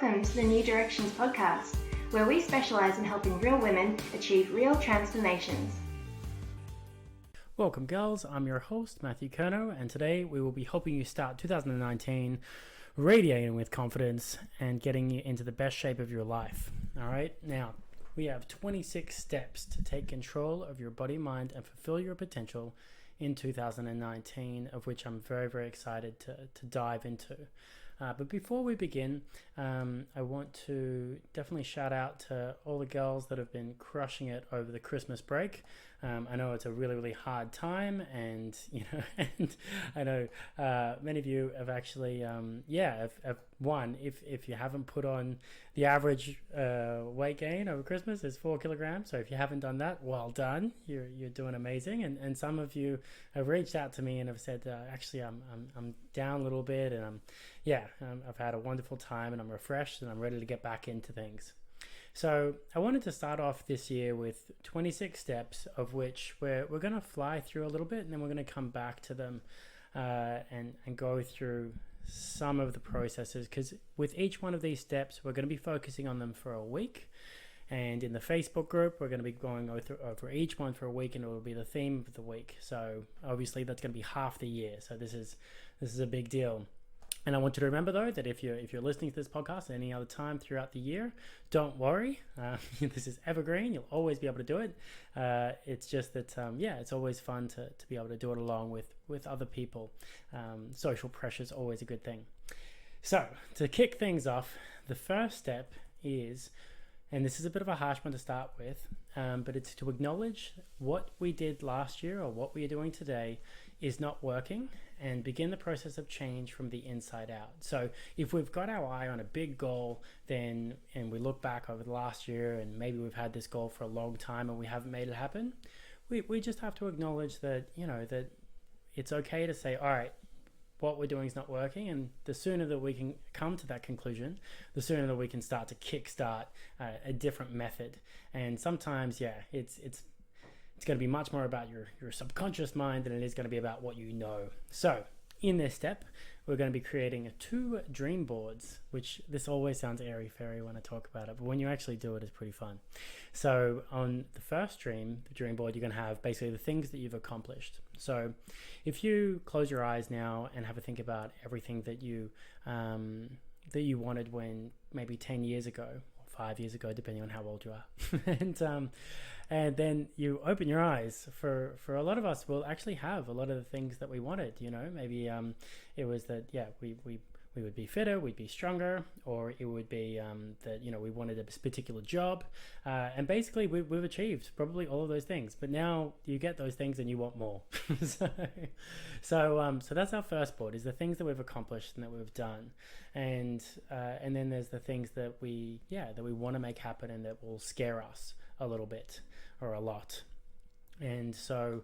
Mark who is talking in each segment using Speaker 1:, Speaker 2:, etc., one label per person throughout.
Speaker 1: Welcome to the New Directions podcast, where we specialise in helping real women achieve real transformations.
Speaker 2: Welcome girls, I'm your host Matthew Kerno, and today we will be helping you start 2019 radiating with confidence and getting you into the best shape of your life. Alright, now we have 26 steps to take control of your body, mind and fulfill your potential in 2019, of which I'm very, very excited to dive into. But before we begin, I want to definitely shout out to all the girls that have been crushing it over the Christmas break. I know it's a really, really hard time, and and I know many of you have actually, have won. If you haven't put on the average weight gain over Christmas is 4 kilograms. So if you haven't done that, well done. You're doing amazing. And some of you have reached out to me and have said, actually, I'm down a little bit, and I've had a wonderful time and I'm refreshed and I'm ready to get back into things. So I wanted to start off this year with 26 steps, of which we're going to fly through a little bit, and then we're going to come back to them and go through some of the processes, because with each one of these steps we're going to be focusing on them for a week. And in the Facebook group, we're going to be going over each one for a week, and it will be the theme of the week. So obviously that's going to be half the year. So this is a big deal. And I want you to remember, though, that if you're listening to this podcast at any other time throughout the year, don't worry. This is evergreen. You'll always be able to do it. It's just that, it's always fun to be able to do it along with other people. Social pressure is always a good thing. So to kick things off, the first step is, and this is a bit of a harsh one to start with, but it's to acknowledge what we did last year or what we are doing today is not working, and begin the process of change from the inside out. So if we've got our eye on a big goal, and we look back over the last year, and maybe we've had this goal for a long time and we haven't made it happen, we just have to acknowledge that, that it's okay to say, all right, what we're doing is not working, and the sooner that we can come to that conclusion, the sooner that we can start to kickstart a different method. And sometimes, it's going to be much more about your subconscious mind than it is going to be about what you know. So in this step, we're going to be creating 2 dream boards, which this always sounds airy-fairy when I talk about it, but when you actually do it, it's pretty fun. So on the first the dream board, you're going to have basically the things that you've accomplished. So if you close your eyes now and have a think about everything that you wanted when maybe 10 years ago, 5 years ago, depending on how old you are, and then you open your eyes. For a lot of us, we'll actually have a lot of the things that we wanted. Maybe it was that we would be fitter, we'd be stronger, or it would be that we wanted a particular job, and basically we've achieved probably all of those things. But now you get those things and you want more. so that's our first board, is the things that we've accomplished and that we've done, and then there's the things that we want to make happen and that will scare us a little bit or a lot. And so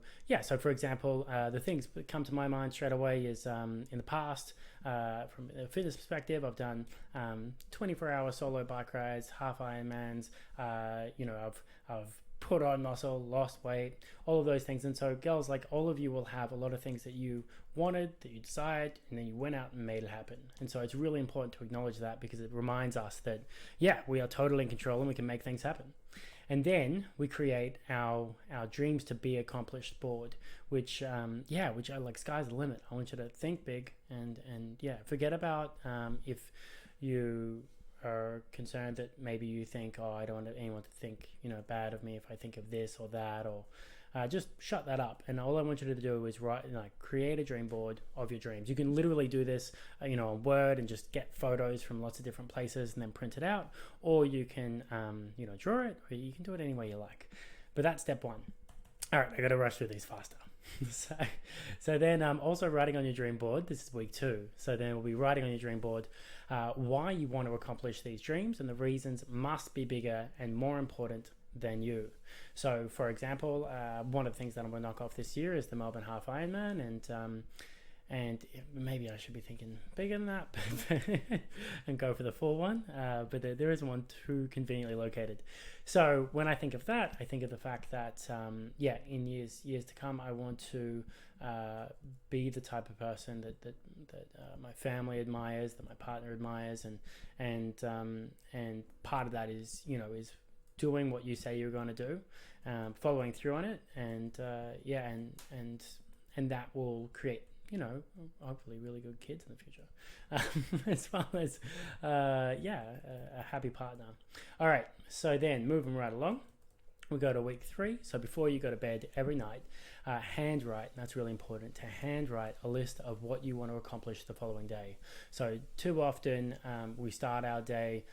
Speaker 2: for example, the things that come to my mind straight away is in the past, from a fitness perspective, I've done 24-hour solo bike rides, half Ironmans. I've put on muscle, lost weight, all of those things. And so girls, like all of you, will have a lot of things that you wanted, that you decided, and then you went out and made it happen. And so it's really important to acknowledge that, because it reminds us that we are totally in control and we can make things happen. And then we create our dreams to be accomplished board, which I like, sky's the limit. I want you to think big and forget about if you are concerned that maybe you think, I don't want anyone to think bad of me if I think of this or that, or just shut that up. And all I want you to do is create a dream board of your dreams. You can literally do this on Word and just get photos from lots of different places and then print it out, or you can draw it, or you can do it any way you like. But that's step 1. All right, I got to rush through these faster. So then also writing on your dream board, this is week 2. So then we'll be writing on your dream board why you want to accomplish these dreams, and the reasons must be bigger and more important than you. So for example, one of the things that I'm going to knock off this year is the Melbourne Half Ironman, maybe I should be thinking bigger than that and go for the full one. But there isn't one too conveniently located. So when I think of that, I think of the fact that, in years to come, I want to be the type of person that my family admires, that my partner admires, and part of that is doing what you say you're going to do, following through on it, and that will create hopefully really good kids in the future, as well as a happy partner. All right, so then moving right along, we go to week 3. So before you go to bed every night, handwrite. That's really important, to handwrite a list of what you want to accomplish the following day. So too often we start our day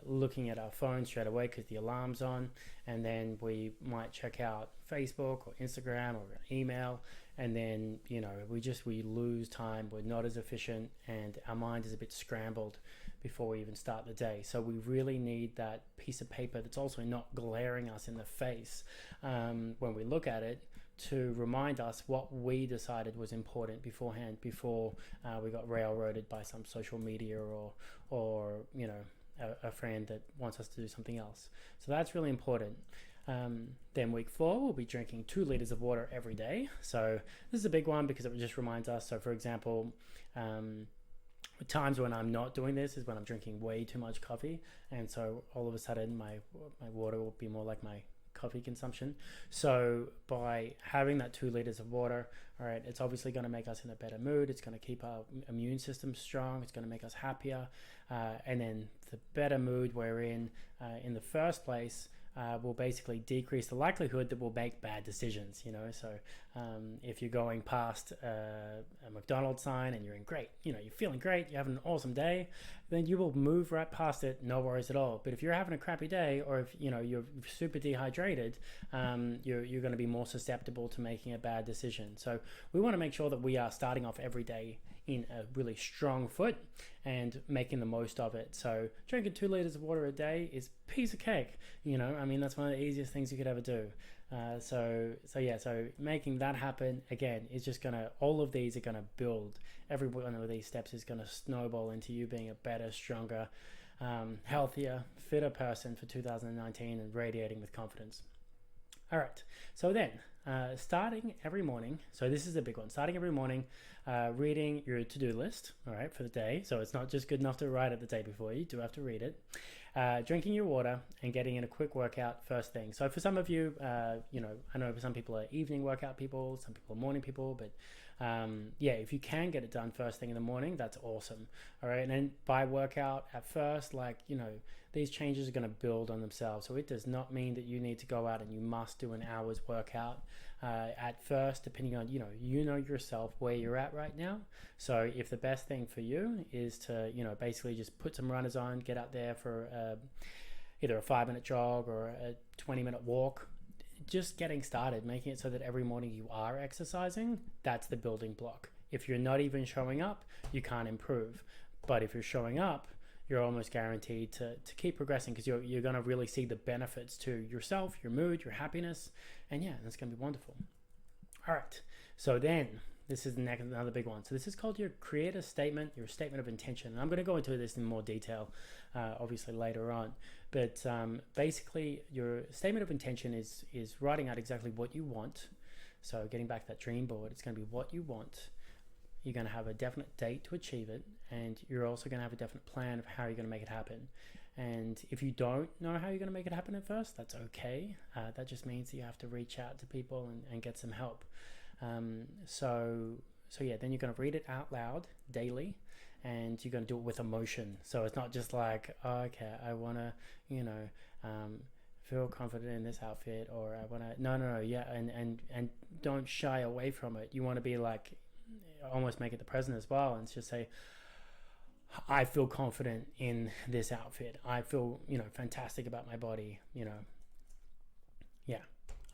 Speaker 2: looking at our phone straight away because the alarm's on, and then we might check out Facebook or Instagram or email, and then we lose time. We're not as efficient, and our mind is a bit scrambled before we even start the day. So we really need that piece of paper that's also not glaring us in the face when we look at it, to remind us what we decided was important beforehand, before we got railroaded by some social media or a friend that wants us to do something else. So that's really important. Then week 4, we'll be drinking 2 liters of water every day. So this is a big one because it just reminds us. So for example, times when I'm not doing this is when I'm drinking way too much coffee, and so all of a sudden my water will be more like my coffee consumption. So by having that 2 liters of water, all right, it's obviously going to make us in a better mood. It's going to keep our immune system strong. It's going to make us happier, and then the better mood we're in the first place will basically decrease the likelihood that we'll make bad decisions. So if you're going past a McDonald's sign and you're feeling great, you're having an awesome day, then you will move right past it, no worries at all. But if you're having a crappy day, or if you're super dehydrated, you're going to be more susceptible to making a bad decision. So we want to make sure that we are starting off every day in a really strong foot and making the most of it. So drinking 2 liters of water a day is a piece of cake. That's one of the easiest things you could ever do. So making that happen, again, is just all of these are gonna build. Every one of these steps is gonna snowball into you being a better, stronger, healthier, fitter person for 2019 and radiating with confidence. All right, so then starting every morning, so this is a big one, starting every morning, reading your to-do list, all right, for the day. So it's not just good enough to write it the day before, you do have to read it. Drinking your water and getting in a quick workout first thing. So for some of you, I know for some people are evening workout people, some people are morning people, but if you can get it done first thing in the morning, that's awesome. All right, and then by workout at first, these changes are going to build on themselves. So it does not mean that you need to go out and you must do an hour's workout at first, depending on yourself where you're at right now. So if the best thing for you is to basically just put some runners on, get out there for either a 5-minute jog or a 20-minute walk, just getting started, making it so that every morning you are exercising, that's the building block. If you're not even showing up, you can't improve. But if you're showing up, you're almost guaranteed to keep progressing, because you're going to really see the benefits to yourself, your mood, your happiness, and that's going to be wonderful. All right, so then this is another big one. So this is called your creative statement, your statement of intention. And I'm going to go into this in more detail, obviously later on. But basically, your statement of intention is writing out exactly what you want. So getting back to that dream board, it's going to be what you want. You're going to have a definite date to achieve it, and you're also going to have a definite plan of how you're going to make it happen. And if you don't know how you're going to make it happen at first, that's okay. That just means that you have to reach out to people and get some help. Then you're going to read it out loud daily, and you're going to do it with emotion. So it's not just like, okay, I want to, feel confident in this outfit, or I want to, no, and don't shy away from it. You want to be like, almost make it the present as well, and just say, I feel confident in this outfit. I feel, fantastic about my body.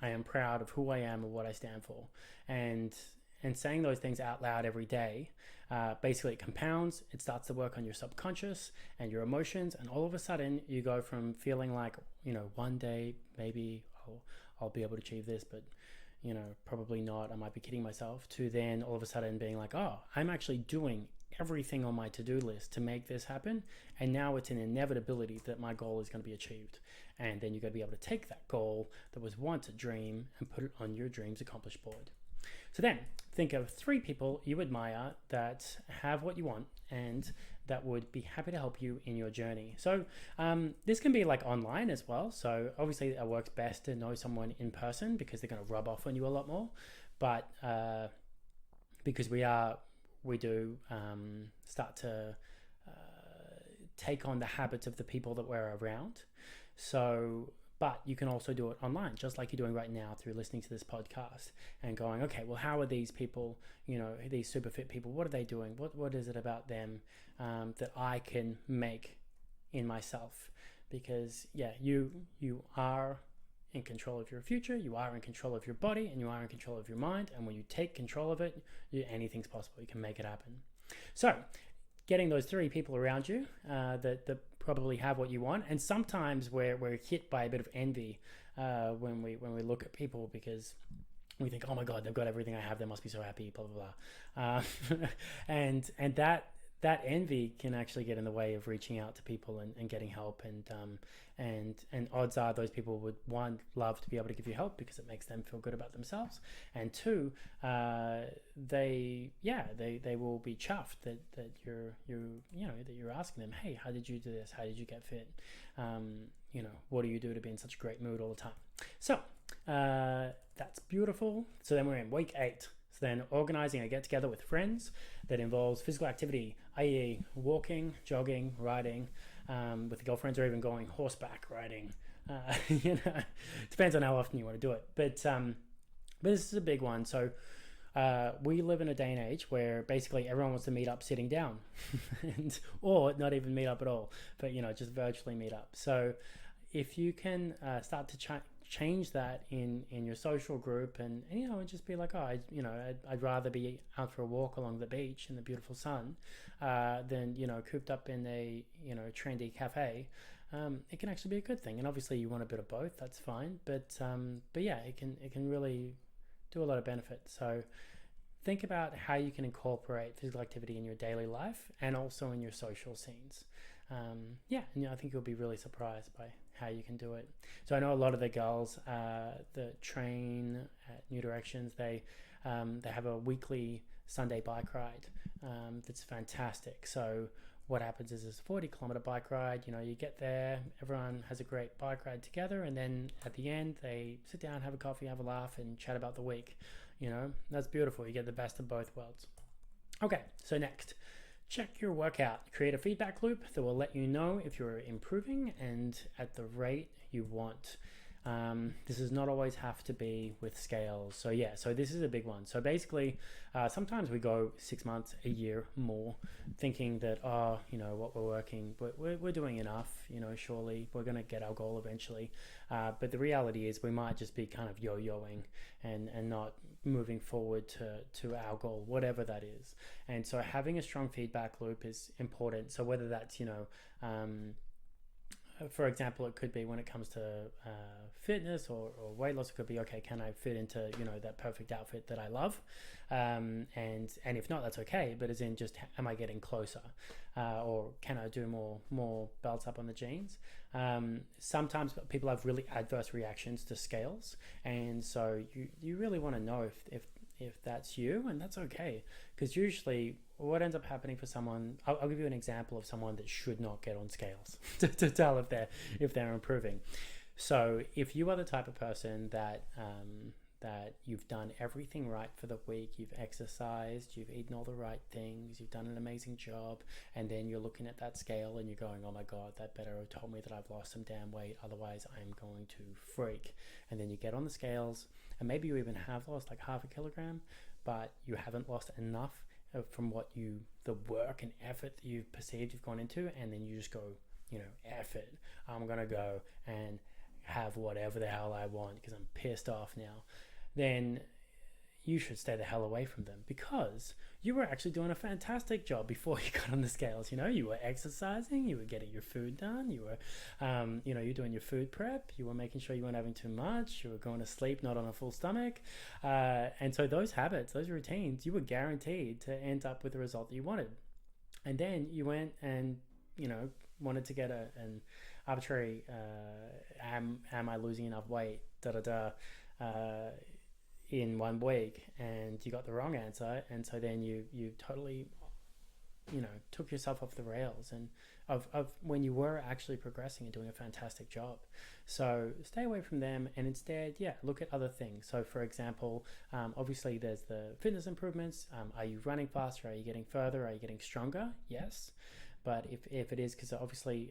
Speaker 2: I am proud of who I am and what I stand for. And saying those things out loud every day, basically it compounds. It starts to work on your subconscious and your emotions, and all of a sudden you go from feeling like, one day maybe I'll be able to achieve this, but probably not, I might be kidding myself, to then all of a sudden being like, oh, I'm actually doing everything on my to-do list to make this happen, and now it's an inevitability that my goal is going to be achieved. And then you've got to be able to take that goal that was once a dream and put it on your dreams accomplished board. So then think of 3 people you admire that have what you want and that would be happy to help you in your journey. So this can be like online as well. So obviously it works best to know someone in person because they're going to rub off on you a lot more. But because we do start to take on the habits of the people that we're around. So, but you can also do it online, just like you're doing right now through listening to this podcast and going, okay, well, how are these people, these super fit people, what are they doing? What is it about them that I can make in myself? Because you are in control of your future, you are in control of your body, and you are in control of your mind. And when you take control of it, anything's possible. You can make it happen. So getting those 3 people around you that probably have what you want. And sometimes we're hit by a bit of envy when we look at people, because we think, oh my God, they've got everything I have, they must be so happy, blah blah blah. And that envy can actually get in the way of reaching out to people and getting help. And odds are those people would, 1, love to be able to give you help because it makes them feel good about themselves, and 2, they will be chuffed that you're asking them, hey, how did you do this? How did you get fit? What do you do to be in such a great mood all the time? So that's beautiful. So then we're in week 8. So then organizing a get together with friends that involves physical activity, i.e. walking, jogging, riding, with the girlfriends, or even going horseback riding. Depends on how often you want to do it. But this is a big one. So we live in a day and age where basically everyone wants to meet up sitting down or not even meet up at all, but just virtually meet up. So if you can start to change that in your social group and just be like, oh, I'd rather be out for a walk along the beach in the beautiful sun than cooped up in a trendy cafe. It can actually be a good thing. And obviously you want a bit of both, that's fine, but yeah, it can really do a lot of benefit. So think about how you can incorporate physical activity in your daily life and also in your social scenes. And I think you'll be really surprised by how you can do it. So I know a lot of the girls that train at New Directions, they have a weekly Sunday bike ride that's fantastic. So what happens is this 40-kilometer bike ride, you get there, everyone has a great bike ride together, and then at the end they sit down, have a coffee, have a laugh, and chat about the week. That's beautiful. You get the best of both worlds. Okay, so next, check your workout. Create a feedback loop that will let you know if you're improving and at the rate you want. This does not always have to be with scales. So this is a big one. So basically, sometimes we go 6 months, a year more, thinking that, what we're working, we're doing enough, surely we're going to get our goal eventually. But the reality is we might just be kind of yo-yoing and not moving forward to our goal, whatever that is. And so having a strong feedback loop is important. So whether that's, for example, it could be when it comes to fitness or weight loss, it could be, okay, can I fit into, that perfect outfit that I love? And if not, that's okay. But as in just, am I getting closer? Or can I do more belts up on the jeans? Sometimes people have really adverse reactions to scales. And so you really want to know if that's you, and that's okay. Because usually what ends up happening for someone, I'll give you an example of someone that should not get on scales to tell if they're improving. So if you are the type of person that you've done everything right for the week, you've exercised, you've eaten all the right things, you've done an amazing job, and then you're looking at that scale and you're going, oh my God, that better have told me that I've lost some damn weight, otherwise I'm going to freak. And then you get on the scales, and maybe you even have lost like half a kilogram, but you haven't lost enough from the work and effort that you've perceived you've gone into, and then you just go, F it, I'm gonna go and have whatever the hell I want because I'm pissed off now. Then you should stay the hell away from them, because you were actually doing a fantastic job before you got on the scales. You were exercising, you were getting your food done, you were you're doing your food prep, you were making sure you weren't having too much, you were going to sleep not on a full stomach, and so those habits, those routines, you were guaranteed to end up with the result that you wanted. And then you went and wanted to get an arbitrary am I losing enough weight in 1 week, and you got the wrong answer, and so then you totally took yourself off the rails and of when you were actually progressing and doing a fantastic job. So stay away from them, and instead look at other things. So for example, obviously there's the fitness improvements. Are you running faster? Are you getting further? Are you getting stronger? Yes. But if it is, because obviously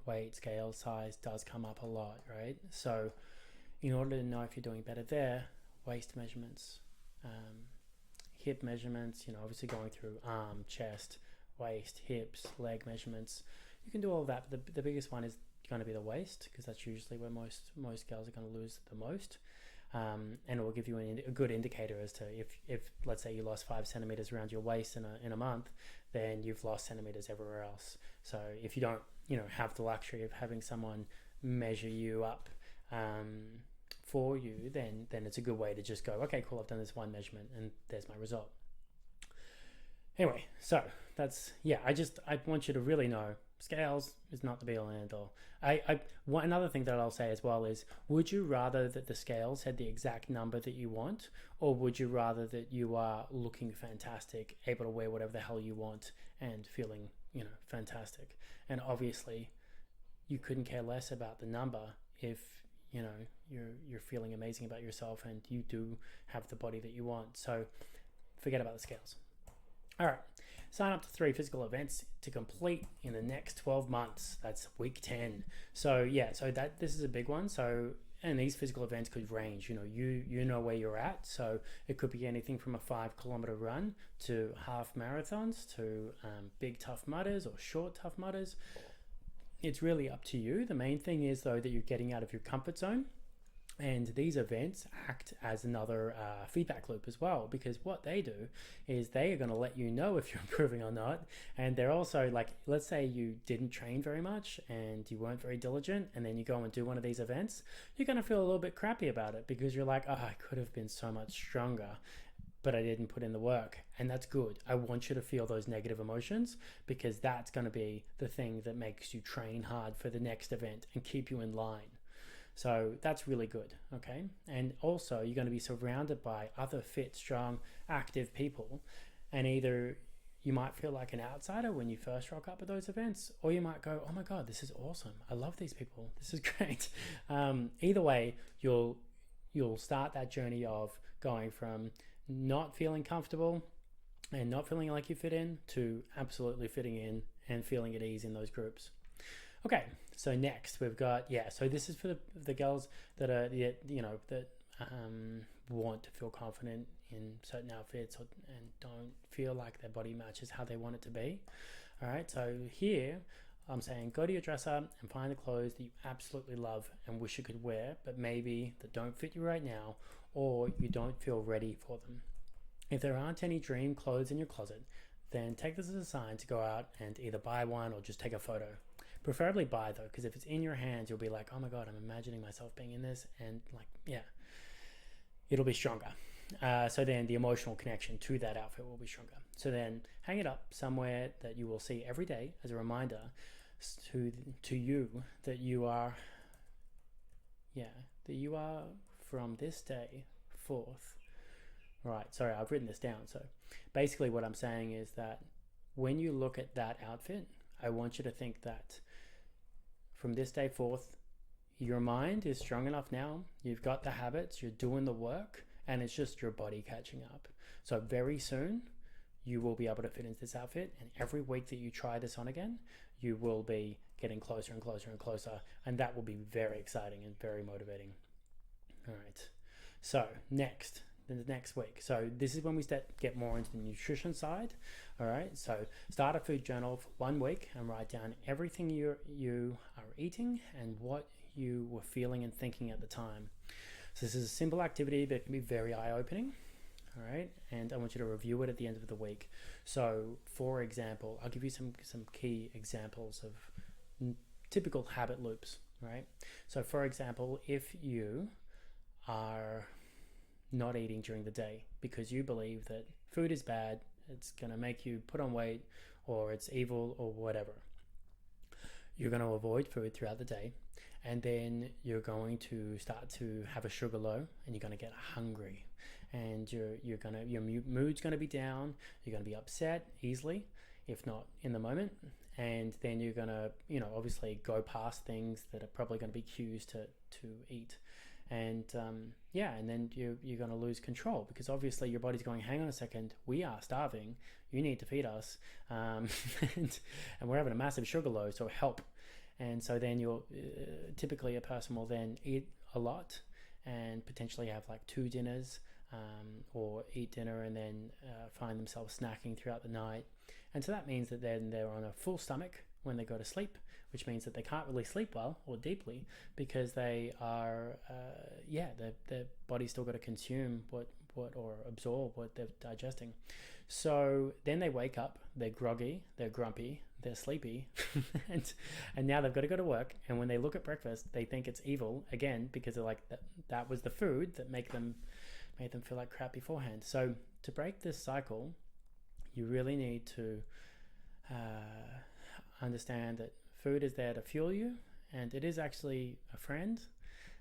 Speaker 2: weight, scale, size does come up a lot, right? So in order to know if you're doing better there, waist measurements, hip measurements, obviously going through arm, chest, waist, hips, leg measurements. You can do all of that, but the biggest one is going to be the waist, because that's usually where most girls are going to lose the most. And it will give you a good indicator as to if let's say you lost 5 centimeters around your waist in a month, then you've lost centimeters everywhere else. So if you don't have the luxury of having someone measure you up for you, then it's a good way to just go, okay, cool, I've done this one measurement and there's my result. Anyway, so that's I want you to really know, scales is not the be all and end all. Another thing that I'll say as well is, would you rather that the scales had the exact number that you want, or would you rather that you are looking fantastic, able to wear whatever the hell you want and feeling fantastic? And obviously you couldn't care less about the number if you're feeling amazing about yourself and you do have the body that you want. So forget about the scales. All right, sign up to 3 physical events to complete in the next 12 months. That's week 10. So this is a big one. So, and these physical events could range, you know where you're at. So it could be anything from a 5-kilometer run to half marathons to big tough mudders or short tough mudders. It's really up to you. The main thing is, though, that you're getting out of your comfort zone. And these events act as another feedback loop as well, because what they do is they are going to let you know if you're improving or not. And they're also like, let's say you didn't train very much and you weren't very diligent, and then you go and do one of these events, you're going to feel a little bit crappy about it, because you're like, I could have been so much stronger, but I didn't put in the work. And that's good. I want you to feel those negative emotions, because that's going to be the thing that makes you train hard for the next event and keep you in line. So that's really good, okay? And also you're going to be surrounded by other fit, strong, active people, and either you might feel like an outsider when you first rock up at those events, or you might go, oh my God, this is awesome. I love these people. This is great. Either way, you'll start that journey of going from not feeling comfortable and not feeling like you fit in to absolutely fitting in and feeling at ease in those groups. Okay, so next we've got, so this is for the girls that are, that want to feel confident in certain outfits and don't feel like their body matches how they want it to be. All right, so here I'm saying go to your dresser and find the clothes that you absolutely love and wish you could wear, but maybe that don't fit you right now, or you don't feel ready for them. If there aren't any dream clothes in your closet, then take this as a sign to go out and either buy one or just take a photo. Preferably buy, though, because if it's in your hands, you'll be like, oh my God, I'm imagining myself being in this, and it'll be stronger. So then the emotional connection to that outfit will be stronger. So then hang it up somewhere that you will see every day as a reminder to you that you are from this day forth. Right, sorry, I've written this down. So basically what I'm saying is that when you look at that outfit, I want you to think that from this day forth, your mind is strong enough now, you've got the habits, you're doing the work, and it's just your body catching up. So very soon, you will be able to fit into this outfit, and every week that you try this on again, you will be getting closer and closer and closer, and that will be very exciting and very motivating. All right, so the next week. So this is when we get more into the nutrition side. All right, so start a food journal for 1 week and write down everything you are eating and what you were feeling and thinking at the time. So this is a simple activity that can be very eye-opening. All right, and I want you to review it at the end of the week. So, for example, I'll give you some key examples of typical habit loops. Right. So, for example, if you are not eating during the day because you believe that food is bad, it's going to make you put on weight, or it's evil, or whatever, you're going to avoid food throughout the day, and then you're going to start to have a sugar low, and you're going to get hungry, and your mood's going to be down. You're going to be upset easily, if not in the moment, and then you're going to obviously go past things that are probably going to be cues to eat, and and then you're going to lose control, because obviously your body's going, hang on a second, we are starving, you need to feed us, and we're having a massive sugar low, so help. And so then you'll typically a person will then eat a lot and potentially have like 2 dinners, or eat dinner and then find themselves snacking throughout the night. And so that means that then they're on a full stomach when they go to sleep, which means that they can't really sleep well or deeply, because they are their body's still got to consume what or absorb what they're digesting. So then they wake up, they're groggy, they're grumpy, they're sleepy, and now they've got to go to work. And when they look at breakfast, they think it's evil again, because they're like, that was the food that made them feel like crap beforehand. So to break this cycle, you really need to understand that food is there to fuel you, and it is actually a friend.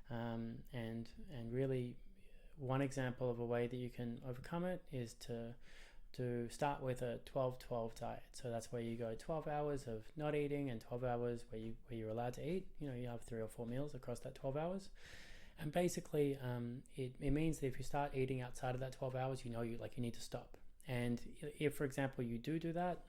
Speaker 2: And really, one example of a way that you can overcome it is to start with a 12-12 diet. So that's where you go 12 hours of not eating and 12 hours where you're allowed to eat. You have 3 or 4 meals across that 12 hours. And basically, it means that if you start eating outside of that 12 hours, you need to stop. And if, for example, you do that,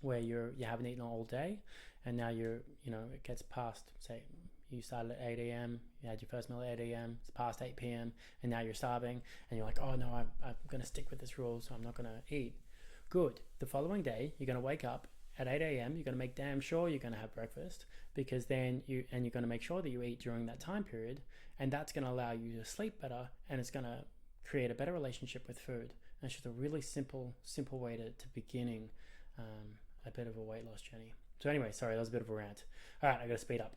Speaker 2: where you haven't eaten all day, and now it gets past, say, you started at 8 a.m., you had your first meal at 8 a.m., it's past 8 p.m., and now you're starving, and you're like, oh no, I'm going to stick with this rule, so I'm not going to eat. Good. The following day, you're going to wake up at 8 a.m., you're going to make damn sure you're going to have breakfast, because then you're going to make sure that you eat during that time period, and that's going to allow you to sleep better, and it's going to create a better relationship with food. And it's just a really simple way to beginning a bit of a weight loss journey. So anyway, sorry, that was a bit of a rant. All right, I got to speed up.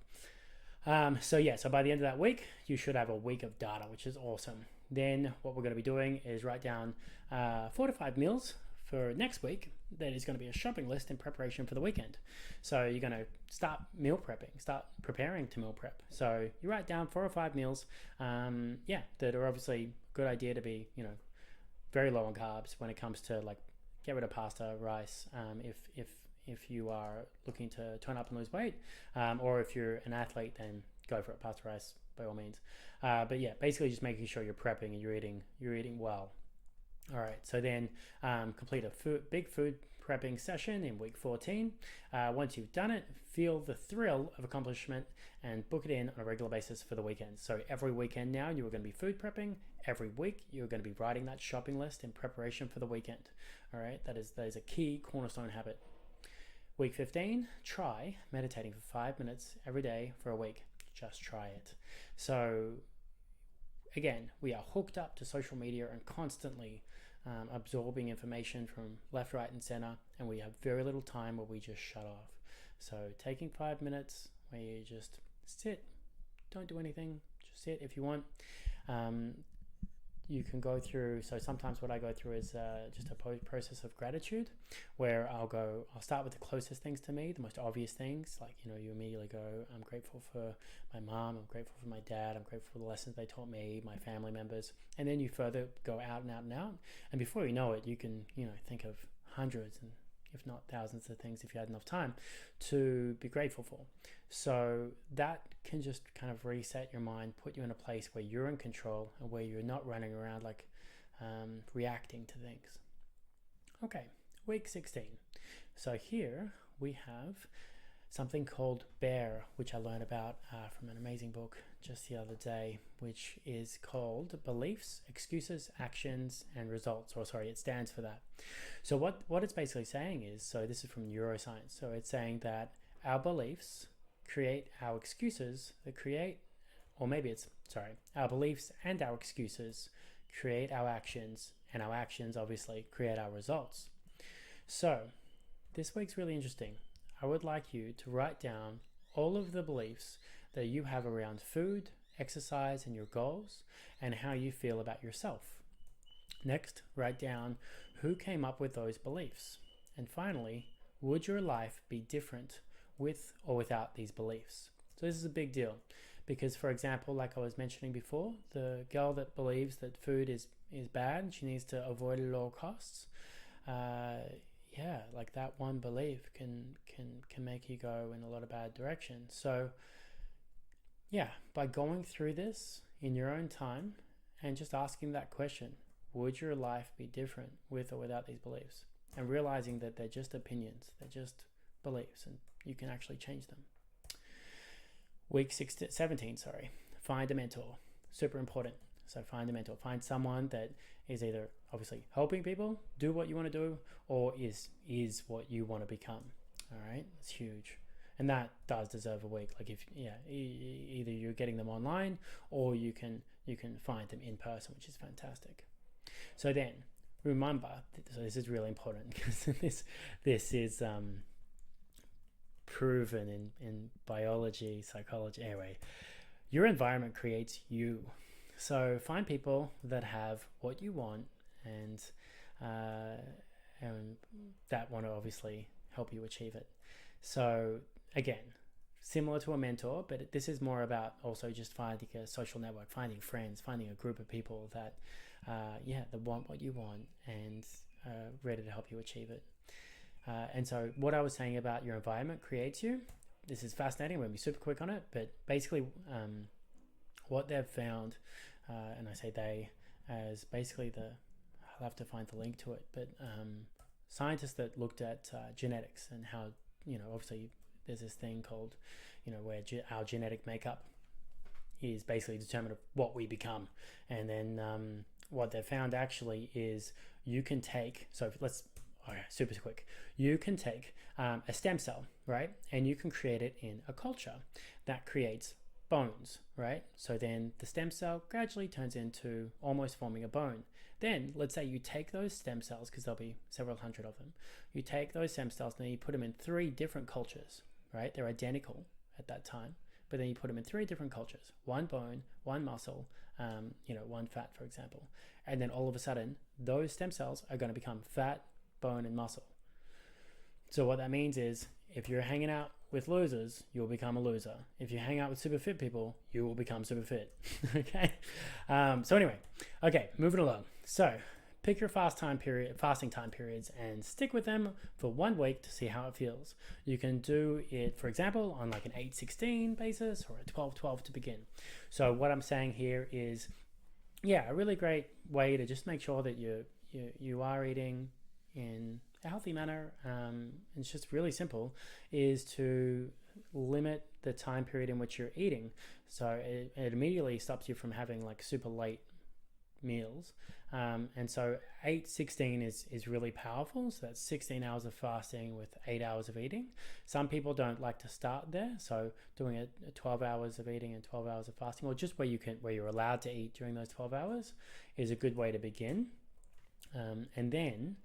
Speaker 2: So by the end of that week, you should have a week of data, which is awesome. Then what we're going to be doing is write down 4 to 5 meals for next week. That is going to be a shopping list in preparation for the weekend. So you're going to start meal prepping, start preparing to meal prep. So you write down 4 or 5 meals, that are obviously a good idea to be, very low on carbs when it comes to like get rid of pasta, rice, if you are looking to tone up and lose weight, or if you're an athlete, then go for it, pasta, rice, by all means. But yeah, basically just making sure you're prepping and you're eating well. All right, so then complete a big food prepping session in week 14. Once you've done it, feel the thrill of accomplishment and book it in on a regular basis for the weekend. So every weekend now, you are going to be food prepping. Every week, you're going to be writing that shopping list in preparation for the weekend. All right, that is a key cornerstone habit. Week 15, try meditating for 5 minutes every day for a week. Just try it. So again, we are hooked up to social media and constantly absorbing information from left, right, and center, and we have very little time where we just shut off. So taking 5 minutes where you just sit, don't do anything, just sit if you want. You can go through, so sometimes what I go through is just a process of gratitude, where I'll start with the closest things to me, the most obvious things, like, you immediately go, I'm grateful for my mom, I'm grateful for my dad, I'm grateful for the lessons they taught me, my family members, and then you further go out and out and out, and before you know it, you can, think of hundreds and if not thousands of things, if you had enough time to be grateful for. So that can just kind of reset your mind, put you in a place where you're in control and where you're not running around like reacting to things. Okay, week 16. So here we have something called BEAR, which I learned about from an amazing book just the other day, which is called Beliefs, Excuses, Actions, and Results. It stands for that. So what it's basically saying is, so this is from neuroscience, so it's saying that our beliefs create our excuses that create or maybe it's, sorry, our beliefs and our excuses create our actions, and our actions obviously create our results. So this week's really interesting. I would like you to write down all of the beliefs that you have around food, exercise, and your goals, and how you feel about yourself. Next, write down who came up with those beliefs. And finally, would your life be different with or without these beliefs? So this is a big deal because, for example, like I was mentioning before, the girl that believes that food is bad and she needs to avoid it at all costs, like that one belief can make you go in a lot of bad directions. So yeah, by going through this in your own time and just asking that question, would your life be different with or without these beliefs? And realizing that they're just opinions, they're just beliefs, and you can actually change them. Week 17, find a mentor. Super important. So find a mentor. Find someone that is either obviously helping people do what you want to do, or is what you want to become. All right, it's huge. And that does deserve a week. Like either you're getting them online or you can find them in person, which is fantastic. So then remember, so this is really important because this is proven in biology, psychology. Anyway, your environment creates you. So find people that have what you want and that want to obviously help you achieve it. So again, similar to a mentor, but this is more about also just finding a social network, finding friends, finding a group of people that that want what you want and ready to help you achieve it. And so what I was saying about your environment creates you, this is fascinating. We'll be super quick on it, but basically what they've found, and I say they as basically I'll have to find the link to it, but scientists that looked at genetics and how, obviously there's this thing called, where our genetic makeup is basically determined of what we become. And then what they found actually is you can take, super quick, you can take a stem cell, right? And you can create it in a culture that creates bones, right? So then the stem cell gradually turns into almost forming a bone. Then let's say you take those stem cells, because there'll be several hundred of them, you take those stem cells and then you put them in 3 different cultures, right? They're identical at that time, but then you put them in 3 different cultures, 1 bone, 1 muscle, 1 fat, for example. And then all of a sudden, those stem cells are going to become fat, bone, and muscle. So what that means is if you're hanging out with losers, you'll become a loser. If you hang out with super fit people, you will become super fit. Okay. So anyway, okay, moving along. So pick your fasting time periods and stick with them for 1 week to see how it feels. You can do it, for example, on like an 8-16 basis or a 12-12 to begin. So what I'm saying here is, a really great way to just make sure that you are eating in a healthy manner. It's just really simple, is to limit the time period in which you're eating. So it immediately stops you from having like super late meals. And so 8-16 is really powerful. So that's 16 hours of fasting with 8 hours of eating. Some people don't like to start there. So doing a 12 hours of eating and 12 hours of fasting, or just where you're allowed to eat during those 12 hours is a good way to begin. And then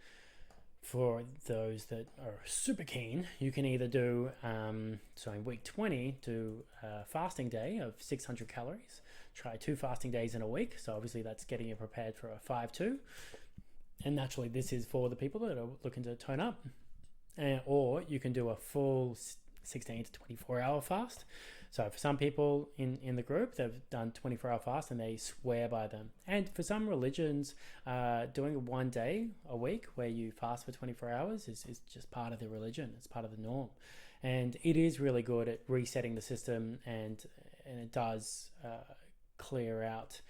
Speaker 2: for those that are super keen, you can either do, so in week 20, do a fasting day of 600 calories. Try 2 fasting days in a week. So obviously that's getting you prepared for a 5-2. And naturally this is for the people that are looking to tone up. Or you can do a full 16 to 24 hour fast. So for some people in the group, they've done 24-hour fast and they swear by them. And for some religions, doing 1 day a week where you fast for 24 hours is just part of the religion. It's part of the norm. And it is really good at resetting the system, and it does clear out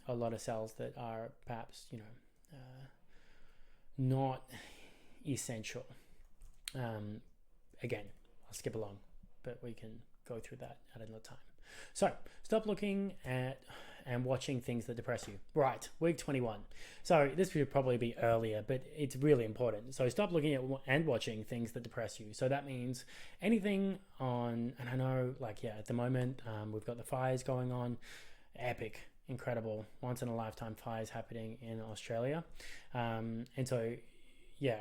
Speaker 2: a lot of cells that are perhaps, not essential. Again, I'll skip along, but we can go through that at another time. So stop looking at and watching things that depress you. Right, week 21. So this should probably be earlier, but it's really important. So stop looking at and watching things that depress you. So that means anything on, and I know, like, yeah, at the moment, we've got the fires going on. Epic, incredible, once in a lifetime fires happening in Australia. And so, yeah,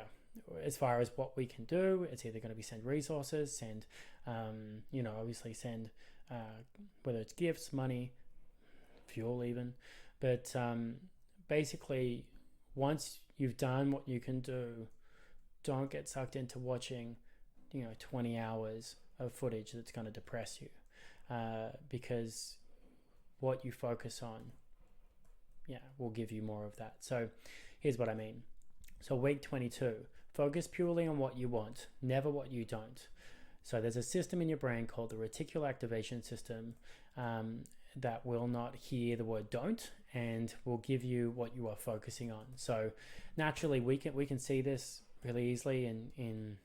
Speaker 2: as far as what we can do, it's either going to be send resources, send, obviously send, whether it's gifts, money, fuel even. But basically, once you've done what you can do, don't get sucked into watching, 20 hours of footage that's going to depress you, because what you focus on, will give you more of that. So here's what I mean. So week 22, focus purely on what you want, never what you don't. So there's a system in your brain called the reticular activation system that will not hear the word don't and will give you what you are focusing on. So naturally, we can see this really easily in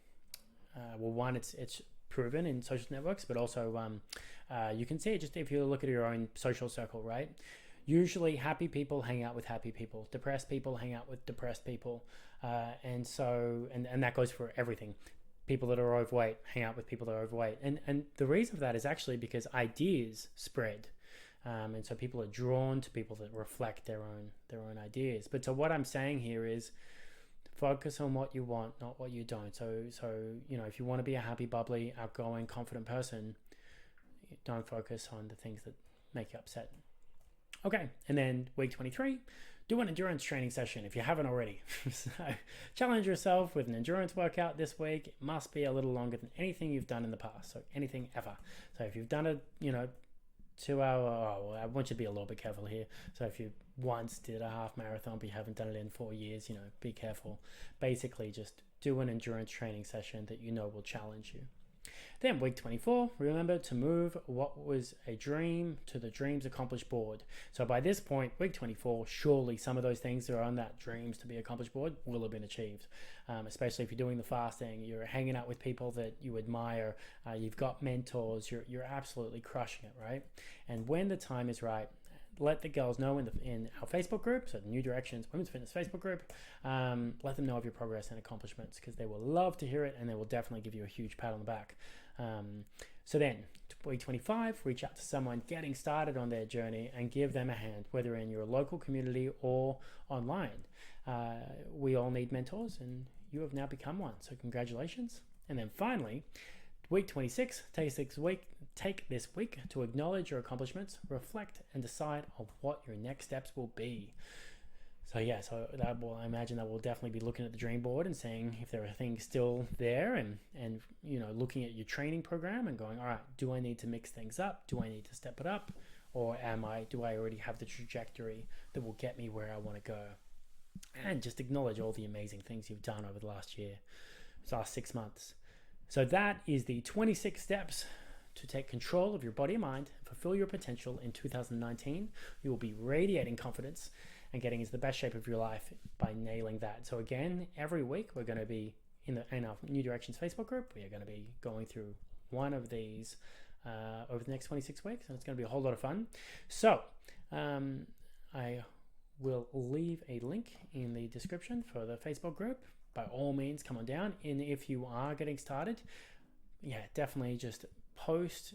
Speaker 2: one, it's proven in social networks, but also you can see it just if you look at your own social circle, right? Usually happy people hang out with happy people, depressed people hang out with depressed people, and that goes for everything. People that are overweight hang out with people that are overweight, and the reason for that is actually because ideas spread, and so people are drawn to people that reflect their own ideas. But so what I'm saying here is focus on what you want, not what you don't. So if you want to be a happy, bubbly, outgoing, confident person, don't focus on the things that make you upset. Okay, and then week 23, do an endurance training session if you haven't already. So challenge yourself with an endurance workout this week. It must be a little longer than anything you've done in the past, so anything ever. So if you've done a 2 hour, I want you to be a little bit careful here. So if you once did a half marathon but you haven't done it in 4 years, be careful. Basically just do an endurance training session that will challenge you. Then week 24, remember to move what was a dream to the dreams accomplished board. So by this point, week 24, surely some of those things that are on that dreams to be accomplished board will have been achieved. Especially if you're doing the fasting, you're hanging out with people that you admire, you've got mentors, you're absolutely crushing it, right? And when the time is right, let the girls know in our Facebook group, so the New Directions Women's Fitness Facebook group, let them know of your progress and accomplishments, because they will love to hear it and they will definitely give you a huge pat on the back. So then, week 25, reach out to someone getting started on their journey and give them a hand, whether in your local community or online. We all need mentors, and you have now become one, so congratulations. And then finally, week 26, take this week to acknowledge your accomplishments, reflect, and decide on what your next steps will be. So I imagine that we'll definitely be looking at the dream board and seeing if there are things still there, and looking at your training program and going, all right, do I need to mix things up? Do I need to step it up? Or do I already have the trajectory that will get me where I want to go? And just acknowledge all the amazing things you've done over the last 6 months. So that is the 26 steps to take control of your body and mind and fulfill your potential in 2019. You will be radiating confidence and getting into the best shape of your life by nailing that. So again, every week we're going to be in our New Directions Facebook group. We are going to be going through one of these over the next 26 weeks, and it's going to be a whole lot of fun. So I will leave a link in the description for the Facebook group. By all means, come on down. And if you are getting started, definitely just post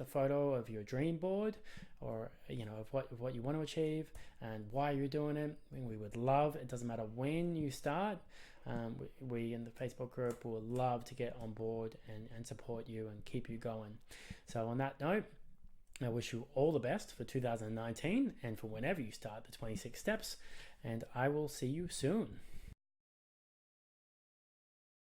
Speaker 2: a photo of your dream board, or of what you want to achieve and why you're doing it. We would love, it doesn't matter when you start, we in the Facebook group will love to get on board and support you and keep you going. So on that note, I wish you all the best for 2019 and for whenever you start the 26 steps, and I will see you soon.